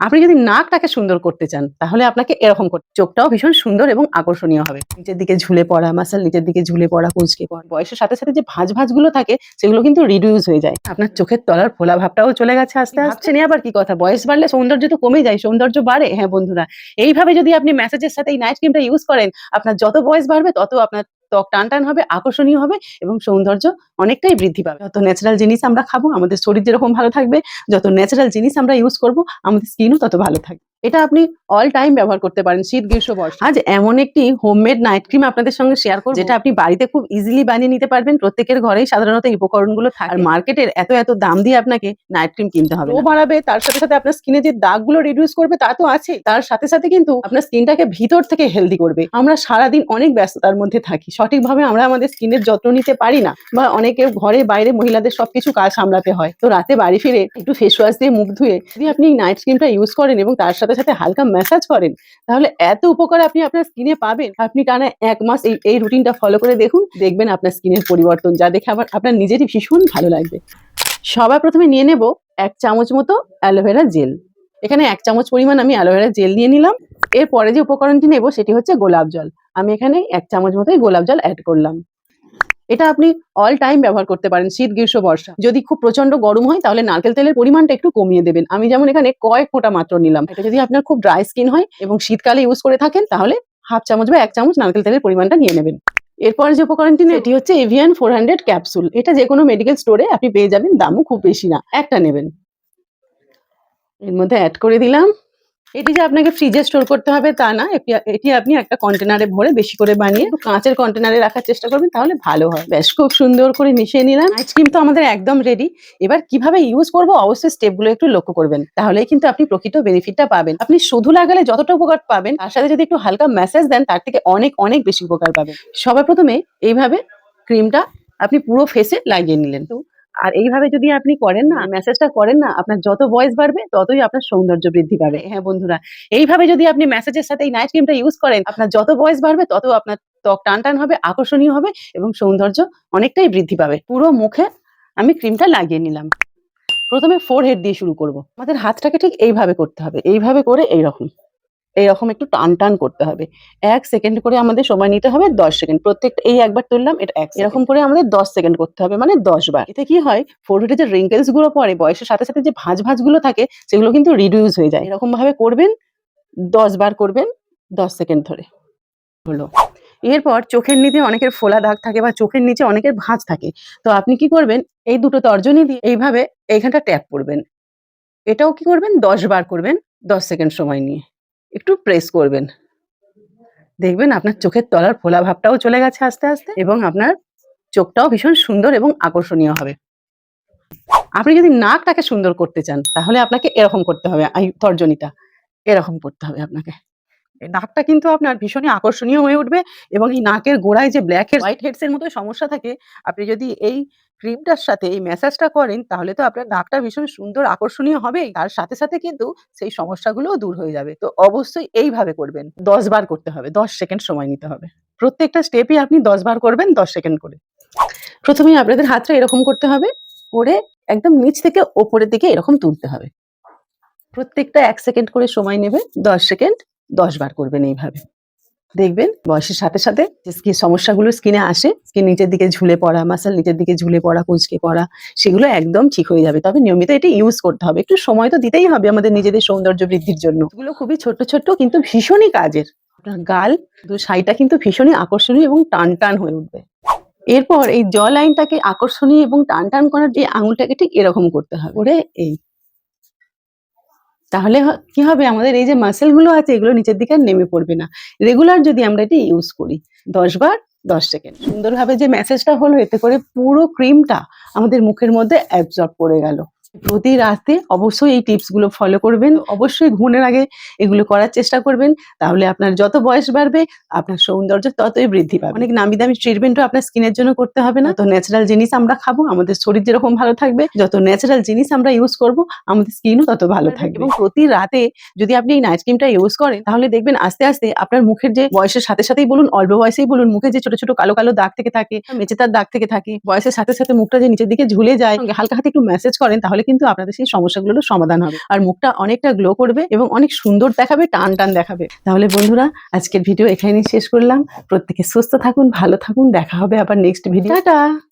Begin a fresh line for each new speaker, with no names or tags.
আপনি যদি নাকটাকে সুন্দর করতে চান তাহলে আপনাকে এরকম করতে চোখটাও ভীষণ সুন্দর এবং আকর্ষণীয় হবে। নিচের দিকে ঝুলে পড়া, মাসল নিচের দিকে ঝুলে পড়া, কুঁচকে পড়া। বয়সের সাথে সাথে যে ভাঁজগুলো থাকে সেগুলো কিন্তু রিডিউস হয়ে যায়। আপনার চোখের তলার ফোলা ভাবটাও চলে গেছে আস্তে আস্তে। ভাবছেন আবার কি কথা, বয়স বাড়লে সৌন্দর্য তো কমে যায়, সৌন্দর্য বাড়ে? হ্যাঁ বন্ধুরা, এইভাবে যদি আপনি ম্যাসেজের সাথে এই নাইট ক্রিমটা ইউজ করেন, আপনার যত বয়স বাড়বে তত আপনার ত্বক টান হবে, আকর্ষণীয় হবে এবং সৌন্দর্য অনেকটাই বৃদ্ধি পাবে। যত ন্যাচারাল জিনিস আমরা খাবো আমাদের শরীর যেরকম ভালো থাকবে, যত ন্যাচারাল জিনিস আমরা ইউজ করবো আমাদের স্কিনও তত ভালো থাকবে। এটা আপনি অল টাইম ব্যবহার করতে পারেন, শীত গ্রীষ্ম বর্ষা। আজ এমন একটি হোমমেড নাইট ক্রিম আপনাদের সঙ্গে শেয়ার করব যেটা আপনি বাড়িতে খুব ইজিলি বানিয়ে নিতে পারবেন। প্রত্যেকের ঘরেই সাধারণত এই উপকরণগুলো থাকে, আর মার্কেটের এত দাম দিয়ে আপনাকে নাইট ক্রিম কিনতে হবে না। ও বাড়াবে, তার সাথে সাথে আপনার স্কিনে যে দাগগুলো রিডিউস করবে তা তো আছে, তার সাথে সাথে কিন্তু আপনার স্কিনটাকে ভিতর থেকে হেলদি করবে। আমরা সারাদিন অনেক ব্যস্ততার মধ্যে থাকি, সঠিকভাবে আমরা আমাদের স্কিনের যত্ন নিতে পারি না, বা অনেকে ঘরে বাইরে মহিলাদের সবকিছু কাজ সামলাতে হয়। তো রাতে বাড়ি ফিরে একটু ফেস ওয়াশ দিয়ে মুখ ধুয়ে যদি আপনি এই নাইট ক্রিমটা ইউজ করেন এবং তার সাথে সাথে হালকা ম্যাসাজ করেন, তাহলে এত উপকার আপনি আপনার স্কিনে পাবেন। আপনি টানা 1 মাস এই রুটিনটা ফলো করে দেখুন, দেখবেন আপনার স্কিনের পরিবর্তন, যা দেখে আবার আপনার নিজেরই ভীষণ ভালো লাগবে। সবার প্রথমে নিয়ে নেব 1 চামচ মতো অ্যালোভেরা জেল। এখানে 1 চামচ পরিমাণ আমি অ্যালোভেরা জেল নিয়ে নিলাম। এরপরে যে উপকরণটি নেব সেটি হচ্ছে গোলাপ জল। আমি এখানে 1 চামচ মতোই গোলাপ জল অ্যাড করলাম। এটা আপনি অল টাইম ব্যবহার করতে পারেন, শীত গ্রীষ্ম বর্ষা। যদি খুব প্রচন্ড গরম হয় তাহলে নারকেল তেলের পরিমাণটা একটু কমিয়ে দেবেন। আমি যেমন এখানে কয়েক ফোঁটা মাত্র নিলাম। এটা যদি আপনার খুব ড্রাই স্কিন হয় এবং শীতকালে ইউজ করে থাকেন তাহলে হাফ চামচ বা 1 চামচ নারকেল তেলের পরিমাণটা নিয়ে নেবেন। এরপর যে উপকরণটি এটি হচ্ছে এভিয়ান 400 ক্যাপসুল। এটা যে কোনো মেডিকেল স্টোরে আপনি পেয়ে যাবেন, দামও খুব বেশি না, একটা নেবেন। এর মধ্যে অ্যাড করে দিলাম। এটি যে আপনাকে ফ্রিজে স্টোর করতে হবে তা না, এটি আপনি একটা কন্টেনারে ভরে বেশি করে বানিয়ে একটু কাঁচের কন্টেনারে রাখার চেষ্টা করবেন, তাহলে ভালো হয়। বেশ খুব সুন্দর করে মিশিয়ে নিলাম। আইসক্রিম তো আমাদের একদম রেডি। এবার কিভাবে ইউজ করব অবশ্যই স্টেপগুলো একটু লক্ষ্য করবেন, তাহলেই কিন্তু আপনি প্রকৃত বেনিফিটটা পাবেন। আপনি শুধু লাগালে যতটা উপকার পাবেন তার সাথে যদি একটু হালকা ম্যাসাজ দেন তার থেকে অনেক বেশি উপকার পাবেন। সবার প্রথমে এইভাবে ক্রিমটা আপনি পুরো ফেসে লাগিয়ে নিলেন। আর এইভাবে যদি আপনি করেন না, ম্যাসাজটা করেন না, আপনার যত বয়স বাড়বে ততই আপনার সৌন্দর্য বৃদ্ধি পাবে। হ্যাঁ বন্ধুরা, এইভাবে যদি আপনি ম্যাসাজের সাথে এই নাইট ক্রিমটা ইউজ করেন, আপনার যত বয়স বাড়বে তত আপনার ত্বক টান হবে, আকর্ষণীয় হবে এবং সৌন্দর্য অনেকটাই বৃদ্ধি পাবে। পুরো মুখে আমি ক্রিমটা লাগিয়ে নিলাম। প্রথমে ফোরহেড দিয়ে শুরু করব। আমাদের হাতটাকে ঠিক এইভাবে করতে হবে, এইভাবে করে এইরকম একটু টান করতে হবে। 1 সেকেন্ড করে আমাদের সময় নিতে হবে, 10 সেকেন্ড। প্রত্যেকটা এই একবার তুললাম, এটা 1 এরকম করে আমাদের 10 সেকেন্ড করতে হবে, মানে 10 বার। এতে কি হয়, ফোরহেডে যে রিঙ্কেলস গুলো পড়ে বয়সের সাথে সাথে যে ভাঁজগুলো থাকে সেগুলো কিন্তু রিডিউস হয়ে যায়। এরকম ভাবে করবেন, 10 বার করবেন 10 সেকেন্ড ধরে। হলো। এরপর চোখের নিচে অনেকের ফোলা দাগ থাকে বা চোখের নিচে অনেকের ভাঁজ থাকে। তো আপনি কি করবেন, এই দুটো তর্জনী দিয়ে এইভাবে এইখানটা ট্যাপ করবেন। এটাও কি করবেন, 10 বার করবেন 10 সেকেন্ড সময় নিয়ে। একটু প্রেস করবেন, দেখবেন আপনার চোখের তলার ফোলা ভাবটাও চলে গেছে আস্তে আস্তে এবং আপনার চোখটাও ভীষণ সুন্দর এবং আকর্ষণীয় হবে। আপনি যদি নাকটাকে সুন্দর করতে চান তাহলে আপনাকে এরকম করতে হবে, এই তর্জনীটা এরকম করতে হবে আপনাকে। এই নাকটা কিন্তু আপনার ভীষণই আকর্ষণীয় হয়ে উঠবে এবং এই নাকের গোড়ায় যে হোয়াইট হেডস এর মতো সমস্যা থাকে, আপনি যদি এই ক্রিমটার সাথে এই ম্যাসাজটা করেন তাহলে তো আপনার নাকটা ভীষণ সুন্দর আকর্ষণীয় হবেই, তার সাথে সাথে কিন্তু সেই সমস্যাগুলোও দূর হয়ে যাবে। তো অবশ্যই এইভাবে করবেন, 10 বার করতে হবে, 10 সেকেন্ড সময় নিতে হবে। প্রত্যেকটা স্টেপই আপনি 10 বার করবেন 10 সেকেন্ড করে। প্রথমেই আপনাদের হাতটা এরকম করতে হবে, করে একদম নিচ থেকে ওপরের দিকে এরকম তুলতে হবে। প্রত্যেকটা 1 সেকেন্ড করে সময় নেবে, 10 সেকেন্ড 10 বার করবেন এইভাবে। দেখবেন বয়সের সাথে সাথে যে সমস্যাগুলো স্কিনে আসে, স্কিন নিচের দিকে ঝুলে পড়া, মাসল নিচের দিকে ঝুলে পড়া, কুঁচকে পড়া, সেগুলো একদম ঠিক হয়ে যাবে। তবে নিয়মিত এটি ইউজ করতে হবে। একটু সময় তো দিতেই হবে আমাদের নিজেদের সৌন্দর্য বৃদ্ধির জন্য। এগুলো খুবই ছোট্ট কিন্তু ভীষণই কাজের। আপনার গাল শাড়িটা কিন্তু ভীষণই আকর্ষণীয় এবং টান হয়ে উঠবে। এরপর এই জ লাইনটাকে আকর্ষণীয় এবং টান করার যে আঙুলটাকে ঠিক এরকম করতে হবে, করে এই তাহলে কি হবে, আমাদের এই যে মাসেল গুলো আছে এগুলো নিচের দিকে আর নেমে পড়বে না। রেগুলার যদি আমরা এটি ইউজ করি 10 বার 10 সেকেন্ড, সুন্দরভাবে যে মেসেজটা হলো, এতে করে পুরো ক্রিমটা আমাদের মুখের মধ্যে অ্যাবজর্ব করে গেল। প্রতি রাতে অবশ্যই এই টিপস গুলো ফলো করবেন, অবশ্যই ঘুমের আগে এগুলো করার চেষ্টা করবেন, তাহলে আপনার যত বয়স বাড়বে আপনার সৌন্দর্য ততই বৃদ্ধি পাবে। অনেক নামি দামি ট্রিটমেন্টও আপনার স্কিনের জন্য করতে হবে না। তো ন্যাচারাল জিনিস আমরা খাবো, আমাদের শরীর যেরকম ভালো থাকবে, যত ন্যাচারাল জিনিস আমরা ইউজ করব আমাদের স্কিনও তত ভালো থাকবে। এবং প্রতি রাতে যদি আপনি এই নাইট ক্রিমটা ইউজ করেন তাহলে দেখবেন আস্তে আস্তে আপনার মুখের যে বয়সের সাথে সাথেই বলুন, অল্প বয়সেই বলুন, মুখে যে ছোট কালো দাগ থেকে থাকে, মেচেতার দাগ থেকে থাকে, বয়সের সাথে সাথে মুখটা যে নিচের দিকে ঝুলে যায়, হালকা হাতে একটু ম্যাসেজ করেন তাহলে তাহলে কিন্তু আপনাদের সেই সমস্যাগুলোর সমাধান হবে আর মুখটা অনেকটা গ্লো করবে এবং অনেক সুন্দর দেখাবে, টান টান দেখাবে। তাহলে বন্ধুরা আজকের ভিডিও এখানেই শেষ করলাম। প্রত্যেকে সুস্থ থাকুন, ভালো থাকুন, দেখা হবে আবার নেক্সট ভিডিও। টাটা।